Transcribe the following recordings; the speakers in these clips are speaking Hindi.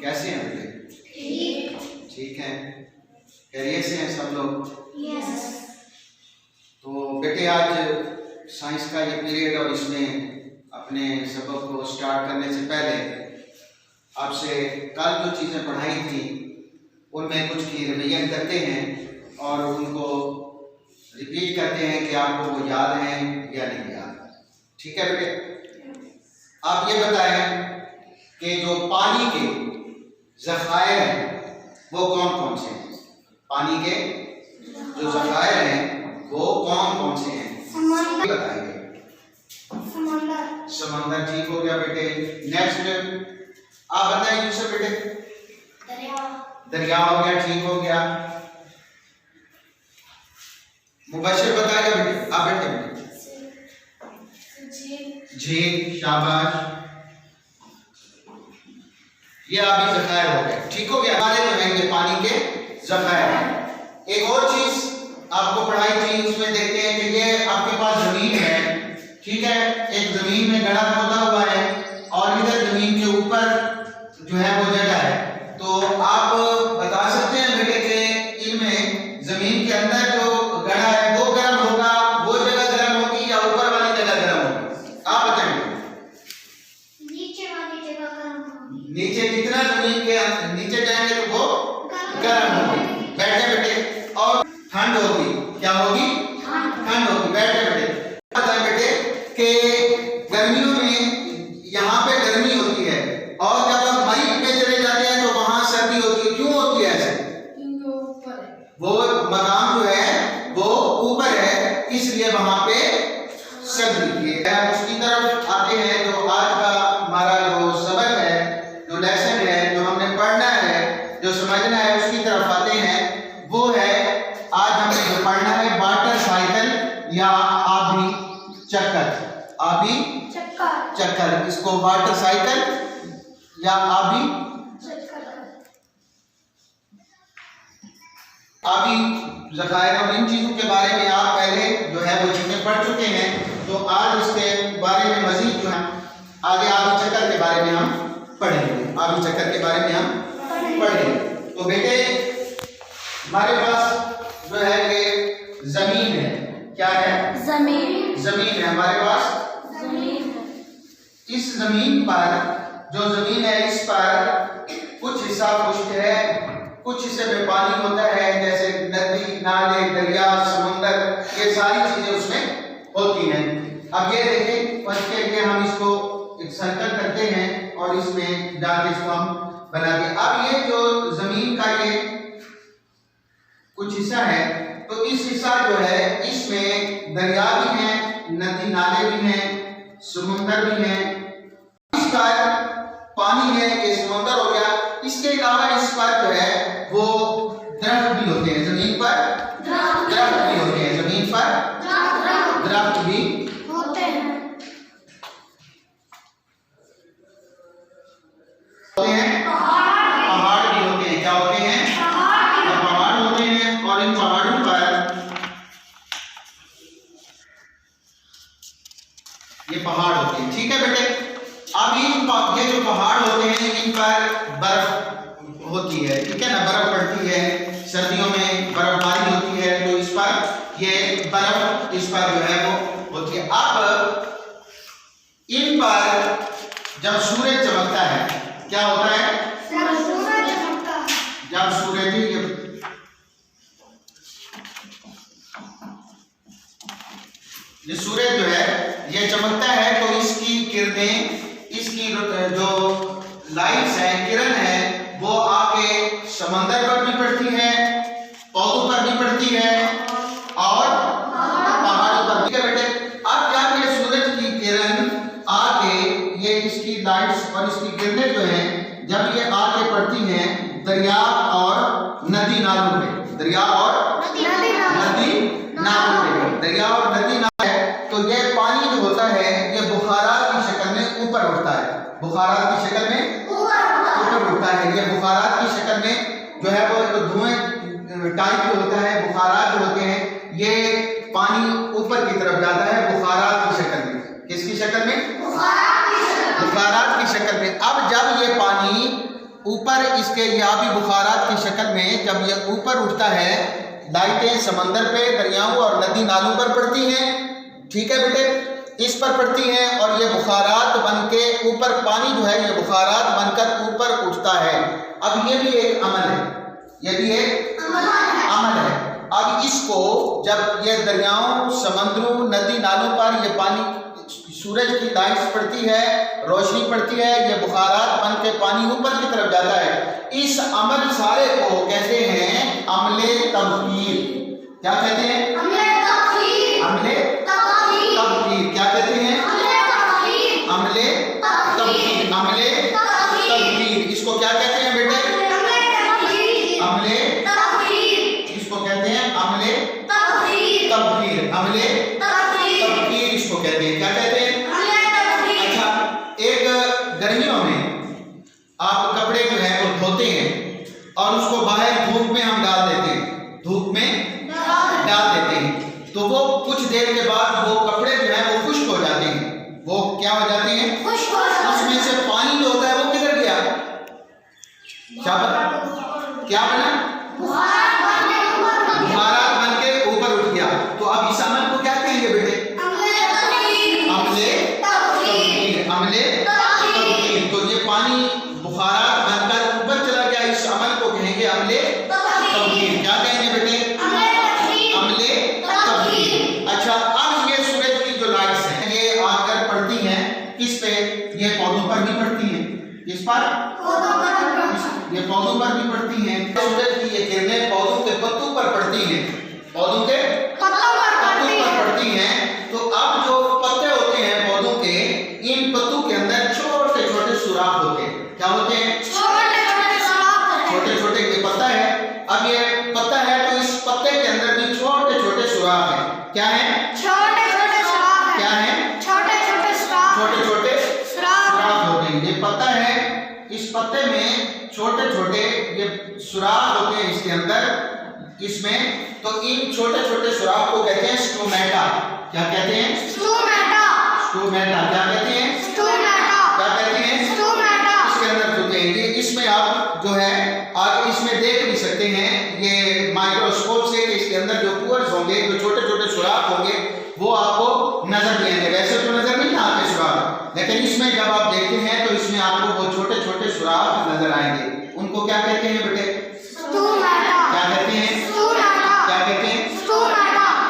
कैसे हैं बेटे? ठीक हैं, खैरियत से हैं सब लोग? यस। तो बेटे आज साइंस का ये पीरियड और इसमें अपने सबक को स्टार्ट करने से पहले आपसे कल जो चीज़ें पढ़ाई थी उनमें कुछ की रिवीजन करते हैं और उनको रिपीट करते हैं कि आपको वो याद हैं या नहीं याद। ठीक है बेटे? आप ये बताएं कि जो पानी के ज़खायर हैं वो कौन कौन से हैं? पानी के जो ज़खायर हैं वो कौन कौन से हैं? बताइए। समंदर ठीक हो गया बेटे। नेक्स्ट आप बताइए यूसुफ बेटे। दरिया हो गया, ठीक हो गया। मुबशिर बताएगा बेटे। आप बेटे झील, शाबाश। ये आपके ज़खायर हो गए, ठीक हो गया। हमारे जो है ये पानी के ज़खायर हैं। एक और चीज आपको पढ़ाई थी उसमें देखते हैं कि ये आपके पास जमीन है, ठीक है, एक जमीन में गड्ढा खोदा हुआ है और इधर जमीन के ऊपर जो है वो जगह है। तो आप बता सकते हैं बेटे कि इनमें जमीन के अंदर जो गड्ढा है वो गर्म होगा, वो जगह गर्म होगी या ऊपर वाली जगह गर्म होगी? आप बताएं। नीचे वाली जगह गर्म होगी। नीचे जितना जमीन के नीचे जाएंगे तो वो गर्म होगी। बैठे बेटे। और ठंड होगी, क्या होगी? ठंड होगी। बैठे बेटे। बताएं बेटे कि गर्मियों में यहाँ पे गर्मी होती है और जब हम मई पे चले जाते हैं तो वहां सर्दी होती है। क्यों होती है ऐसे? वो मकाम जो है वो ऊपर है, इसलिए वहां पे सर्दी है। उसकी तरफ आते हैं। जो आज का हमारा जो सबक है, जो लेसन है, जो हमने पढ़ना है, जो समझना है, उसकी तरफ आते हैं। वो है आज हमने जो पढ़ना है वाटर साइकिल या आबी चक्कर। आबी चक्कर, इसको वाटर साइकिल या आबी ज़खायर और इन चीजों के बारे में आप पहले जो है वो चीजें पढ़ चुके हैं। तो आज इसके बारे में मजीद जो है आगे आबी चक्कर के बारे में हम पढ़ेंगे। आबी चक्कर के बारे में हम पढ़ेंगे। तो बेटे हमारे पास जो है ये जमीन है। क्या है? जमीन है हमारे पास। इस जमीन पर जो जमीन है इस पर कुछ हिस्सा खुश्क है, कुछ हिस्से में पानी होता है, जैसे नदी, नाले, दरिया, समुंदर, ये सारी चीजें उसमें होती हैं। अब ये देखें, उसके लिए हम इसको एक सर्कल करते हैं और इसमें जाके इसको हम बनाते हैं। अब ये जो जमीन का ये कुछ हिस्सा है, तो इस हिस्सा जो है इसमें दरिया भी हैं, नदी नाले भी हैं, समुंदर भी हैं। इस पर पानी है, ये समुंदर हो गया। इसके अलावा इस पर जो है वो दरख्त भी होते हैं। जमीन पर दरख्त भी होते हैं। जमीन पर दरख्त भी होते हैं। पहाड़ भी होते हैं। क्या होते हैं? पहाड़ होते हैं। और इन पहाड़ों पर ये पहाड़ होते हैं। ठीक है बेटे? अब ये जो पहाड़ होते हैं इन पर बर्फ होती है, ठीक है ना, बर्फ पड़ती है। सर्दियों में बर्फबारी होती है तो इस पर ये बर्फ इस पर जो है वो होती है। अब इन पर जब सूरज चमकता है क्या होता है? जब सूरज ये सूरज जो है ये चमकता है तो इसकी किरणें, इसकी जो लाइट्स है, किरण है, वो आके समंदर पर भी पड़ती है, पौधों पर भी पड़ती है और पहाड़ों पर भी। बेटे अब जब ये सूरज की किरण आके ये इसकी लाइट्स और इसकी किरणें जो हैं जब ये आके पड़ती हैं दरिया और नदी नालों पे, दरिया और नदी नालों पे, दरिया और नदी नाले, तो ये पानी जो होता है ये बुखारात की शक्ल में ऊपर उठता है। बुखारात की शक्ल में ऊपर उठता है। ये बुखारात की शक्ल में जो है वो धुएं टाइप जो होता है, बुखारात जो होते हैं, ये पानी ऊपर की तरफ जाता है बुखारात की शक्ल में। किसकी शक्ल में? बुखारात की शक्ल में। अब जब ये पानी ऊपर इसके यहाँ भी बुखारात की शक्ल में जब ये ऊपर उठता है, लाइटें समंदर पे, दरियाओं और नदी नालों पर पड़ती हैं, ठीक है बेटे, इस पर पड़ती हैं और ये बुखारात बन के ऊपर पानी जो है ये बुखारात बनकर ऊपर उठता है। अब ये भी एक अमल है, ये भी एक अमल है। अब इसको जब ये दरियाओं, समंदरों, नदी नालों पर ये पानी, सूरज की लाइट्स पड़ती है, रोशनी पड़ती है, ये बुखारात बन के पानी ऊपर की तरफ जाता है। इस अमल सारे को कहते हैं अमले तबखीर। क्या कहते हैं? अमले तबखीर। अमले तबखीर। क्या कहते हैं? अमले तबखीर। अमले तबखीर। इसको क्या कहते हैं बेटे? अमले तबखीर। इसको कहते हैं अमले तबखीर। अमले तबखीर इसको कहते हैं। क्या कहते हैं? अच्छा, एक गर्मियों में आप कपड़े जो है वो धोते हैं और उसको बाहर धूप में हम डाल देते हैं, धूप में डाल देते हैं, तो वो कुछ देर के बाद वो कपड़े जो है वो खुश्क हो जाते हैं। वो क्या हो जाते हैं? उसमें से पानी जो होता है वो किधर गया? क्या बना? बुखारात बन के ऊपर उठ गया। तो अब इस अमल को क्या कहेंगे बेटे? अमले तबखीर। अमले तबखीर। तो ये पानी बुखारात बनकर ऊपर चला गया, इस अमल को कहेंगे अमले तबखीर। क्या कहेंगे बेटे? अमले तबखीर। अच्छा, अब ये सूरज की जो लाइट्स हैं ये आकर पड़ती हैं किस पे? ये पौधों पर भी पड़ती हैं। किस पर? ये पौधों पर भी पड़ती हैं। सूरज की ये किरणें पौधों के पत्तों पर पड़ती हैं, पौधों के पत्तों पर पड़ती हैं। तो अब जो पत्ते होते हैं पौधों के, इन पत्तों के अंदर छोटे छोटे सुराख होते हैं। क्या होते हैं? छोटे छोटे। ये पत्ता है, अब ये पत्ता है तो इस पत्ते के अंदर भी छोटे छोटे सुराख हैं। क्या है? क्या है? छोटे छोटे सुराख होते हैं। ये पत्ता है, इस पत्ते में छोटे छोटे ये सुराख होते हैं इसके अंदर, इसमें। तो इन छोटे छोटे सुराख को कहते हैं स्टोमेटा। क्या कहते हैं? स्टोमेटा। क्या कहते हैं? क्या कहते हैं? इसके अंदर होते हैं ये। इसमें आप जो है आगे इसमें देख भी सकते हैं ये माइक्रोस्कोप से, इसके अंदर जो पोर्स होंगे, जो छोटे छोटे सुराख होंगे वो आपको नजर नहीं आएंगे। वैसे तो नजर नहीं आते सुराख, लेकिन इसमें जब आप देखते हैं तो इसमें आपको वो छोटे छोटे सुराख नजर आएंगे। उनको क्या कहते हैं बेटे? क्या कहते हैं? क्या कहते हैं?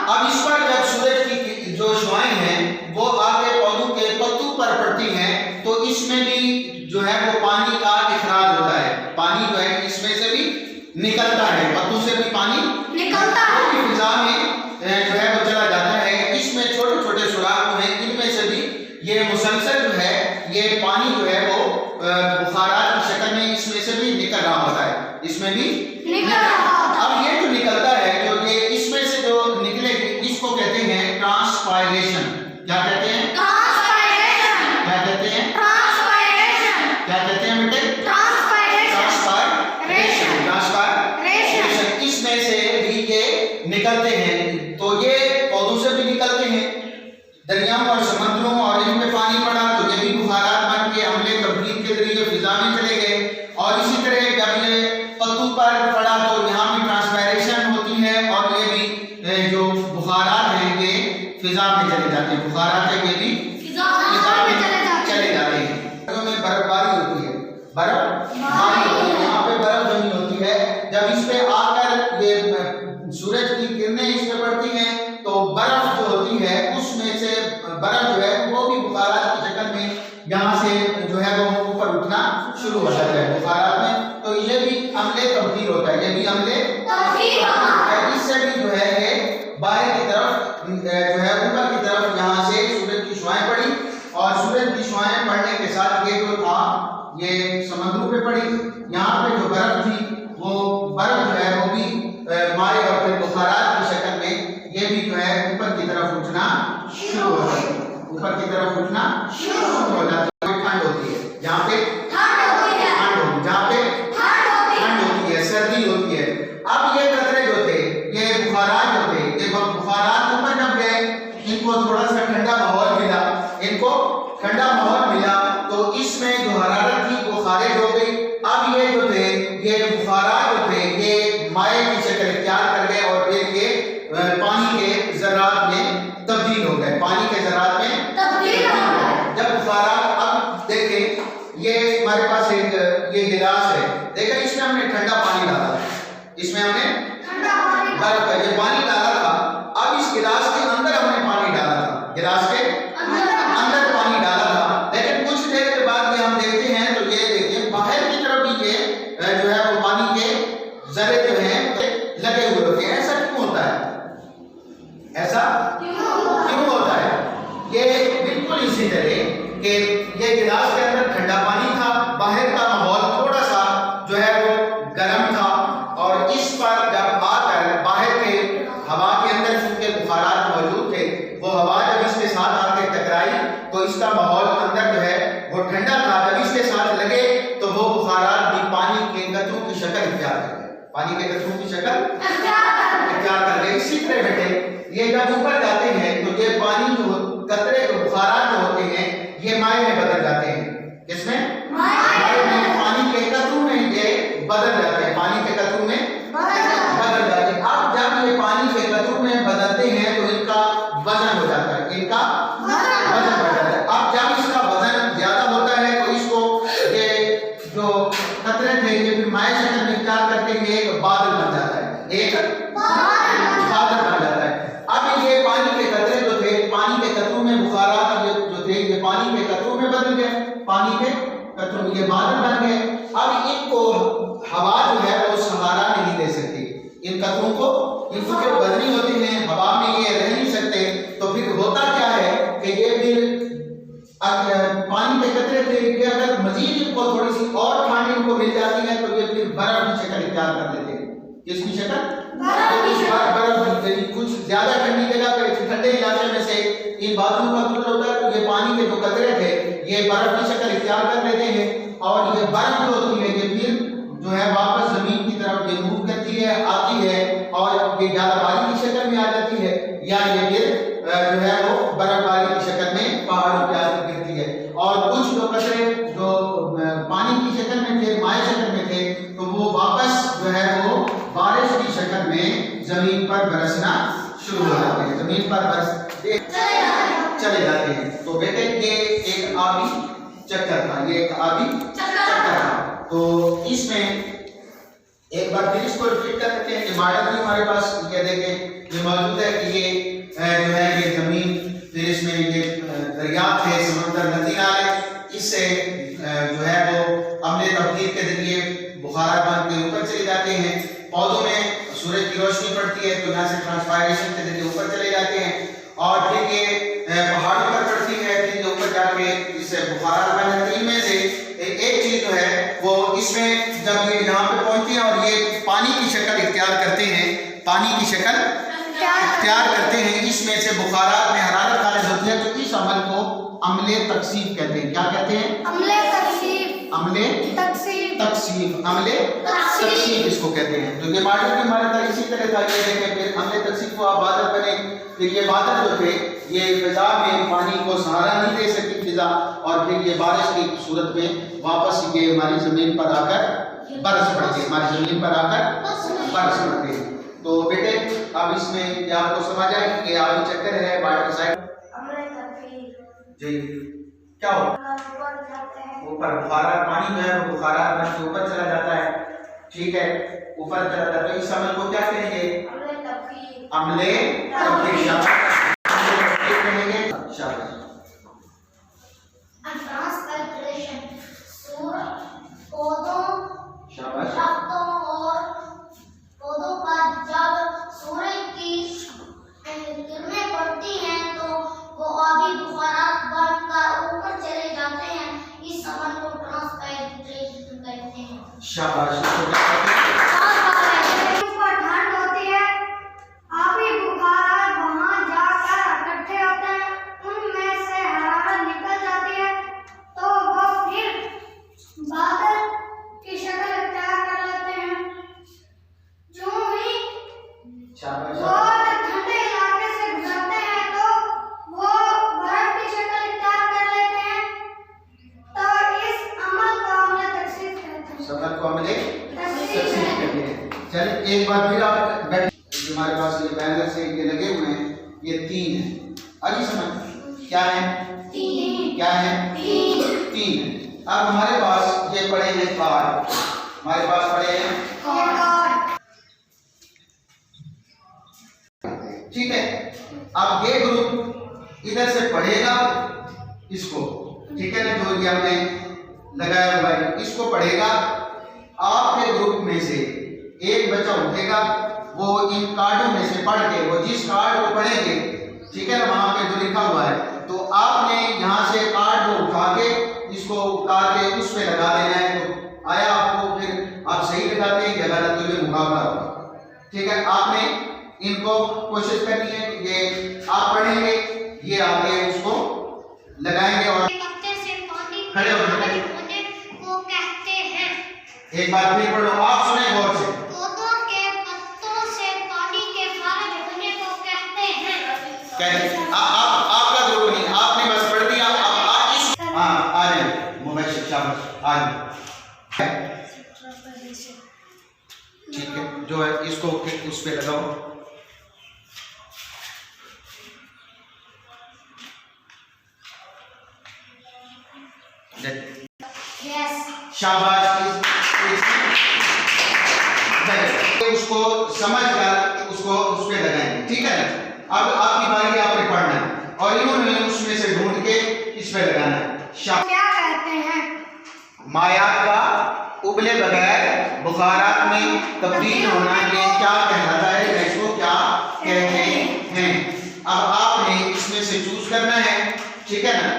अब इस पर जब सूरज की जो शुआएं हैं वो आगे पौधों के पत्तों पर पड़ती हैं तो इसमें भी जो है वो पानी का इखराज होता है। पानी जो है इसमें से भी निकलता है, पत्तों से भी पानी निकलता है, फिजा में जो है वो चला जाता है। इसमें छोटे छोटे सुराख हैं, इनमें से भी ये मुसलसल जो है ये पानी जो है वो बुखारात की शक्ल में इसमें से भी निकल रहा होता है, इसमें भी अब ये जो निकलता है, जो ये इसमें से जो निकलेगी, इसको कहते हैं ट्रांसपायरेशन। क्या कहते हैं? क्या कहते हैं? क्या कहते हैं बेटे? ट्रांसपायरेशन। इसमें से भी ये निकलते हैं। तो ये पौधों से भी निकलते हैं, दरियाओं और समुद्रों और इनमें पानी पड़ा तो ये भी बुखारात बन के अमले तबखीर के जरिए फिजा में चले गए। और इसी तरह जब ये पत्तों पर पड़ा तो यहाँ भी ट्रांसपायरेशन होती है और ये भी जो बुखारात हैं ये फिजा में चले जाते हैं। बुखारात है ये भी फिजा में चले जाते हैं। में बर्फबारी होती है, बर्फबारी होती है, यहाँ पे बर्फ जमी होती है। जब इस पे आकर ये सूरज की किरणें इस पे पड़ती हैं तो बर्फ जो होती है उसमें से बर्फ जो है वो भी बुखारात की शक्ल में यहाँ से जो है वो ऊपर उठना शुरू हो जाता है बुखारात में। तो ये भी अमले तबखीर होता है, ये भी अमले तबखीर होता है। इससे भी जो है ये बाहर की तरफ जो है ऊपर की तरफ यहाँ से सूरज की शुआएं पड़ी और सूरज की शुआएं पड़ने के साथ ये जो था ये समंदरों पे पड़ी। यहाँ पे जो बर्फ थी वो बर्फ जो है वो भी माए और फिर बुखारात की शक्ल में ये भी जो है ऊपर की तरफ उठना शुरू हो जाता है, ऊपर की तरफ उठना शुरू हो जाता है। ठंड होती है, यहाँ पे ठंड होती है, जहाँ पे ठंड होती है, सर्दी होती है। अब ये कतरे जो थे ये बुखारात जो थे, ये बुखारात ऊपर जब गए इनको थोड़ा सा ठंडा माहौल मिला, इनको ठंडा माहौल मिला तो इसमें जो हरारत थी वो खारिज हो गई। अब ये हमारे पास एक ये गिलास है, देखा इसमें हमने ठंडा पानी डाला, इसमें हमने बर्फ का ये पानी डाला था। अब इस गिलास के अंदर हमने पानी डाला था, गिलास के अंदर पानी डाला था, लेकिन कुछ देर के बाद ये हम देखते हैं तो ये देखिए बाहर की तरफ भी ये जो है वो पानी के जरे जो हैं लगे हुए होते हैं। ऐसा क्यों होता है? ऐसा क्यों होता है? ये बिल्कुल इसी तरह कि ये गिलास के अंदर ठंडा पानी था, बाहर का माहौल थोड़ा सा जो है वो गर्म था, और इस पर जब आकर बाहर के हवा के अंदर चूंकि बुखारात मौजूद थे, वो हवा जब इसके साथ आकर टकराई तो इसका माहौल अंदर जो है वो ठंडा था। जब इसके साथ लगे तो वो बुखारात भी पानी के कतरों की शक्ल इख्तियार कर गए, पानी के कतरों की शक्ल इख्तियार कर गए। इसी तरह बेटे ये जब ऊपर जाते हैं तो ये पानी जो कतरे जो बुखारात जो होते हैं ये माए में बदल जाते हैं। किसमें? माए में, पानी के कतरों में ये बदल जाते हैं, पानी के कतरों में बदल जाते हैं। अब जब ये पानी के कतरों में बदलते हैं तो इनका वजन हो जाता है, इनका वजन बढ़ जाता है। अब जब इसका वजन ज्यादा होता है तो इसको ये जो कतरे थे ये फिर माए शक्ल में इख्तियार करके ये एक बादल बन जाता है, एक बादल बन जाता है। अब ये पानी के कतरे जो थे, पानी के कतरों में बुखारात जो थे ये पानी के कतरों में बदल गए, पानी के कतरों में ये बादल बन गए। अब इनको हवा जो है वो सहारा नहीं दे सकती, इन कतरों को, इनको जो बदली होते हैं हवा में ये रह नहीं सकते। तो फिर होता क्या है कि ये फिर पानी के कतरे थे कि अगर मजीद इनको थोड़ी सी और ठंड इनको मिल जाती है तो ये फिर बर्फ की शक्ल इख्तियार कर लेते हैं। किसकी शक्ल? बर्फ की। कुछ ज्यादा ठंडी जगह पे, ठंडे इलाके में से इन बादलों का गुजर होता है तो ये पानी के जो कतरे थे ये बर्फ की शक्ल इख्तियार कर लेते हैं, और ये बर्फ जो होती है ये फिर जो है वापस जमीन की तरफ ये मूव करती है, आती है, और ये या बारिश की शक्ल में आ जाती है या ये फिर जो है वो बर्फबारी की शक्ल में पहाड़ों के आगे गिरती है। और कुछ जो कतरे जो पानी की शक्ल में थे, माए शक्ल में थे, तो वो वापस जो है वो बारिश की शक्ल में जमीन पर बरसना शुरू हो जाते हैं, जमीन पर बरसते चले जाते हैं। तो बेटे ये एक आबी चक्कर था, ये एक आबी चक्कर था। तो इसमें एक बार फिर इसको रिपीट कर देते हैं। मॉडल भी हमारे पास ये देखें ये मौजूद है कि ये जो है ये जमीन, फिर इसमें ये दरियाफ्त है, समंदर, नदी नाले, इससे जो है वो अम्ले तब्दील के जरिए बुखारात बन के ऊपर चले जाते हैं। पौधों में सूरज की रोशनी पड़ती है तो यहाँ से ट्रांसपायरेशन के जरिए ऊपर चले जाते हैं, और फिर ये पहाड़ों पर पड़ती है, फिर ये ऊपर जाके इससे बुखारात बन जाती है। इनमें से एक चीज जो है वो इसमें जब ये यहाँ पे पहुंचती है और ये पानी की शक्ल इख्तियार करते हैं, पानी की शक्ल इख्तियार करते हैं, इसमें से बुखारात में हरारत खारिज होती है। तो इस अमल को अमले तकसीफ कहते हैं। क्या कहते हैं? अमले तकसीफ, अमले तकसीफ, अमले तकसीफ इसको कहते हैं। तो ये मॉडल भी हमारे तरह इसी तरह था। ये देखें फिर अमले तकसीफ को आप बादल बने, फिर ये बादल जो थे ये फिजा में पानी को सहारा नहीं दे सकती फिजा, और फिर ये बारिश की सूरत में वापस ये हमारी जमीन पर आकर बरस पड़ते हैं, हमारी जमीन पर आकर बरस पड़ते हैं। तो बेटे अब इसमें आपको समझ आए कि आबी चक्कर है, वाटर साइकिल जी क्या हो ऊपर बुखारात, पानी जो है वो बुखारात बन के ऊपर चला जाता है, ठीक है, ऊपर चला जाता है। इस अमल को क्या कहेंगे? अमले तब्दील। शाबाश। पौधों पर जब सूरज की किरणें पड़ती हैं तो वो आबी बुखारात बनकर ऊपर चले जाते हैं। इस अमल को ट्रांसपायरेशन कहते हैं। शाबाश। ठंड होती है, आबी बुखारात वहां जाकर इकट्ठे होते हैं, उनमें से हरारत निकल जाती है तो वो फिर बादल की शक्ल इख्तियार कर लेते हैं। जो ही वो ठंडे इलाके से गुजरते हैं तो वो बर्फ की शक्ल इख्तियार कर लेते हैं। तो इस अमल को अमले तकसीफ कहते हैं। सफर को अमले तकसीफ कहते हैं। चलिए एक बार फिर आप हमारे पास ये बैनर से ये लगे हुए हैं, ये 3 है। अजी समझ क्या है? 3 क्या है? 3 है। अब हमारे पास ये पड़े हैं कार्ड, हमारे पास पड़े हैं कार्ड। ठीक है। अब ये ग्रुप इधर से पढ़ेगा इसको, ठीक है ना, जो ये हमने लगाया हुआ है इसको पढ़ेगा। आपके ग्रुप में से एक बच्चा उठेगा, वो इन कार्डों में से पढ़ के, वो जिस कार्ड को पढ़ेंगे, ठीक है ना, वहां पे जो लिखा हुआ है, तो आपने यहाँ से कार्ड को उठा के इसको उतार के उस पे लगा देना है। तो आया आपको, फिर आप सही लगाते हैं या गलत, तो ये मुकाबला होगा। ठीक है, आपने इनको कोशिश करनी है कि ये आप पढ़ेंगे, ये आगे उसको लगाएंगे और पत्ते से पानी खड़े हो जाओ। को कहते हैं। एक बार फिर पढ़ो, आप सुने गौर से। पौधों के पत्तों से पानी के खारिज होने को कहते हैं। आपका ग्रुप नहीं, आपने बस पढ़ दिया। हाँ, आ जाए मोबाइल शाबाश, आ जाए। ठीक है, जो है इसको उस पे लगाओ। शाबाश। उसको समझ कर उसको उस पे लगाएंगे, ठीक है ना। अब आपकी बारी, आपने पढ़ना है और इन्होंने उसमें से ढूंढ के इस पे लगाना है। क्या कहते हैं? मायात का उबले बगैर बुखारात में तब्दील होना, ये क्या कहलाता है, इसको क्या कहते हैं। अब आपने इसमें से चूज करना है, ठीक है ना।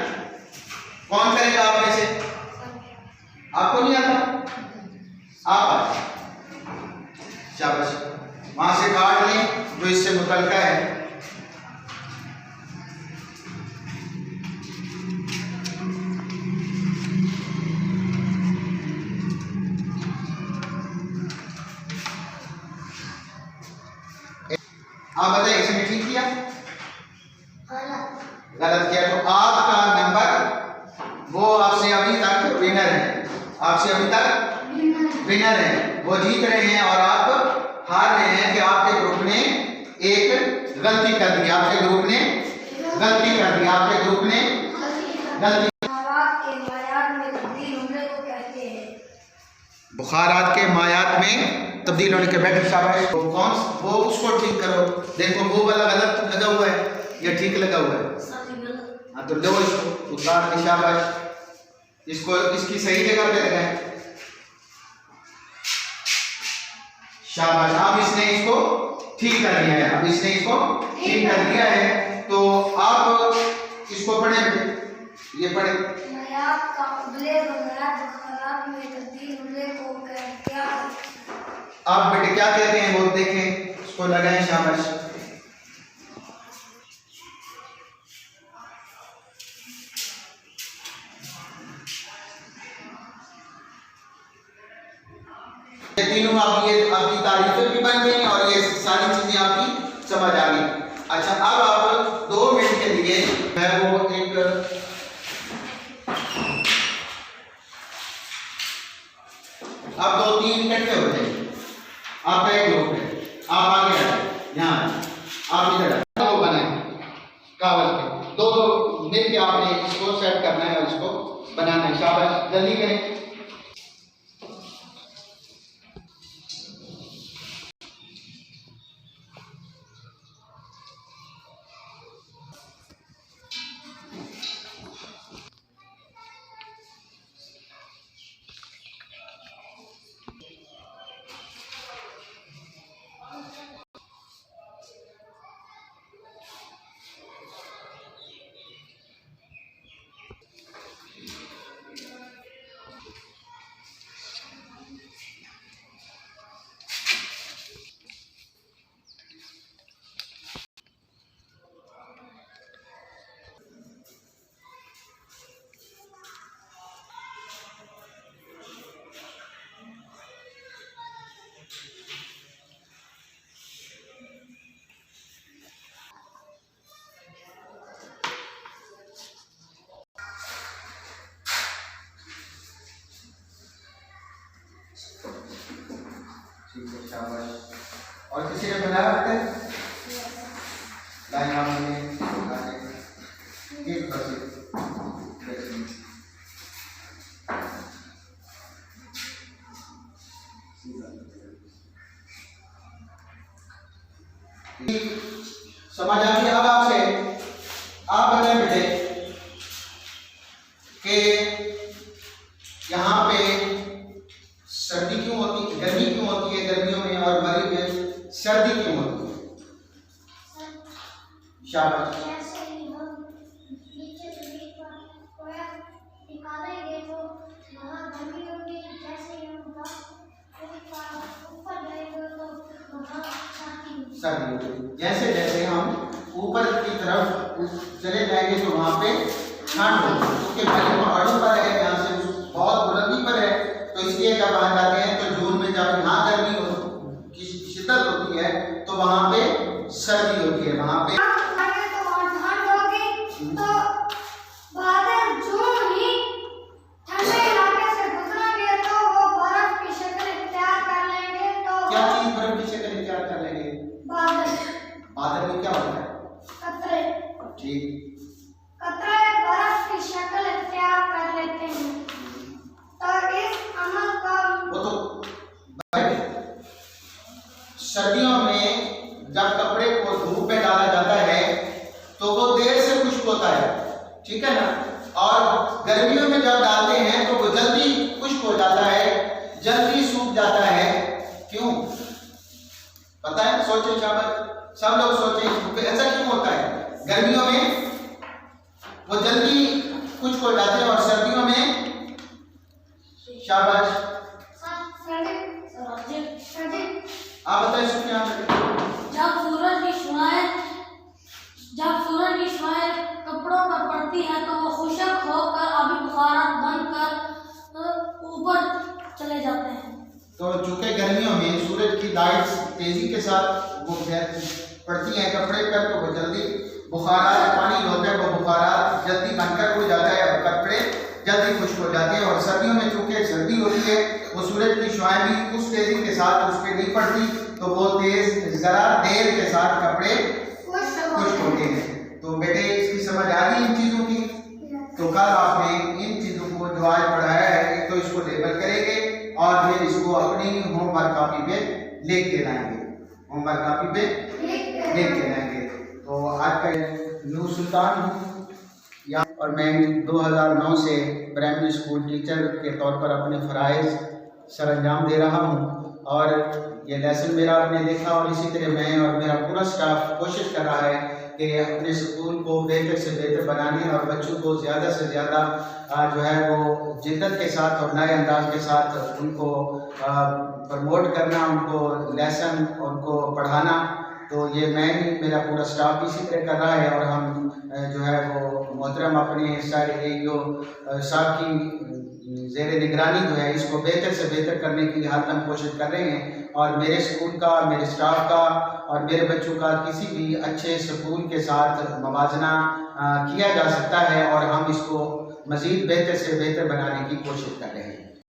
कौन करेगा आप में से? आपको नहीं आता? आप शाबाश, वहां से काट लें जो इससे मुतल्लिका है। आप बताइए, इसने ठीक किया गलत किया? तो आपका नंबर, वो आपसे अभी तक विनर है, आपसे अभी तक विनर है, वो जीत रहे हैं और आप हार रहे हैं कि आपके ग्रुप ने एक गलती कर दी, आपके ग्रुप ने गलती कर दी, आपके ग्रुप ने गलती। बुखारात के मायात में तब्दील होने के बैठे, शाबाश। कौन वो, उसको ठीक करो। देखो वो वाला गलत लगा हुआ है या ठीक लगा हुआ है? हाँ, तो लो इसको उतार के, शाबाश। इसको इसकी सही जगह पे लगाएं, शाबाश। अब इसने इसको ठीक कर दिया है, अब इसने इसको ठीक कर दिया है। तो आप इसको पढ़े बेटे, ये पढ़े। आप बेटे क्या कहते हैं वो देखें, इसको लगाएं, शाबाश। ये तीनों आपकी तारीफें भी बन गई और ये सारी चीजें आपकी समझ आ गई। अच्छा, अब आप 2 मिनट के लिए मैं वो एक अब 2-3 इकट्ठे हो जाएंगे। आपका एक ग्रुप है, आप आगे आ जाए, यहाँ आप इधर वो बनाए कागज पे, 2-2 मिल के आपने इसको सेट करना है और इसको बनाना है। शाबाश, जल्दी करें। ठीक है, शाबाश। और किसी ने बनाया होता है लाइन आपने एक बस समझ आ गई अब आपसे? आप बताएं बेटे कि यहाँ पे सर्दी क्यों होती है, गर्मी क्यों होती है गर्मियों में, और मई में सर्दी क्यों होती है? शाबाश। जैसे ही हम नीचे जमीन पर कोया निकालेंगे तो वहाँ गर्मी होगी, जैसे ही हम ऊपर जाएंगे तो वहाँ सर्दी होगी। जैसे जैसे हम ऊपर की तरफ चले जाएंगे तो वहाँ पे ठंड होगी, उसके पहले पहाड़ों पर है, यहाँ से बहुत बुलंदी पर है, तो इसलिए जब वहाँ जाते हैं तो जून में जब यहाँ गर्मी की शिद्दत होती है तो वहाँ पे सर्दी होती है। वहाँ पे तो बादल जून ही ठंडे इलाके से गुजरेंगे तो वो बर्फ की शक्ल इख्तियार कर लेंगे। तो क्या चीज बर्फ की शक्ल इख्तियार कर लेंगे? बादल। बादल में क्या होता है? कतरे। ठीक, कतरे बर्फ की शक्ल इख्तियार कर लेते हैं। तो इस अमल का वो तो सर्दियों में जब कपड़े को धूप में डाला जाता है तो वो देर से खुश्क होता है, ठीक है ना, और गर्मियों में जब डालते हैं तो वो जल्दी खुश्क हो जाता है, जल्दी सूख जाता है। क्यों पता है? सोचे शाबाश, सब लोग सोचे ऐसा क्यों होता है? गर्मियों में वो जल्दी खुश्क हो जाते हैं और सर्दियों में शाबाश। आप बताइए सुनिए, जब सूरज की शुआएं कपड़ों पर पड़ती है तो वो खुशक होकर आबी बुखारात बनकर ऊपर चले जाते हैं। तो चूंकि गर्मियों में सूरज की लाइट तेजी के साथ वो पड़ती है कपड़े पर तो वो जल्दी बुखारात, पानी होता है वो बुखारात जल्दी बनकर उड़ जाता है और कपड़े जल्दी खुश्क हो जाते हैं। और सर्दियों में चूंकि सर्दी होती है वो सूरज की शुआएं भी उस तेजी के साथ उस पर नहीं पड़ती तो वो तेज जरा देर के साथ कपड़े खुश्क होते हैं। तो बेटे इसकी समझ आ गई इन चीजों की? तो कल आपने इन चीजों को जो आज पढ़ाया है एक तो इसको लेबल करेंगे और फिर इसको अपनी होमवर्क कॉपी पे लिख के लाएंगे, होमवर्क कॉपी पे लिख के लाएंगे। तो आज का न्यू सुल्तान हूँ और मैं 2009 से प्राइमरी स्कूल टीचर के तौर पर अपने फ़राइज़ सरअंजाम दे रहा हूँ और ये लेसन मेरा आपने देखा और इसी तरह मैं और मेरा पूरा स्टाफ कोशिश कर रहा है कि अपने स्कूल को बेहतर से बेहतर बनाने और बच्चों को ज़्यादा से ज़्यादा जो है वो जिद्दत के साथ और नए अंदाज के साथ उनको प्रमोट करना, उनको लेसन उनको पढ़ाना। तो ये मैं भी मेरा पूरा स्टाफ इसी तरह कर रहा है और हम जो है वो मोहतरम अपने सारे जो साहब की ज़ेर निगरानी जो है इसको बेहतर से बेहतर करने की हर दम कोशिश कर रहे हैं। और मेरे स्कूल का, मेरे स्टाफ का और मेरे बच्चों का किसी भी अच्छे स्कूल के साथ मवाजना किया जा सकता है और हम इसको मज़ीद बेहतर से बेहतर बनाने की कोशिश कर रहे हैं।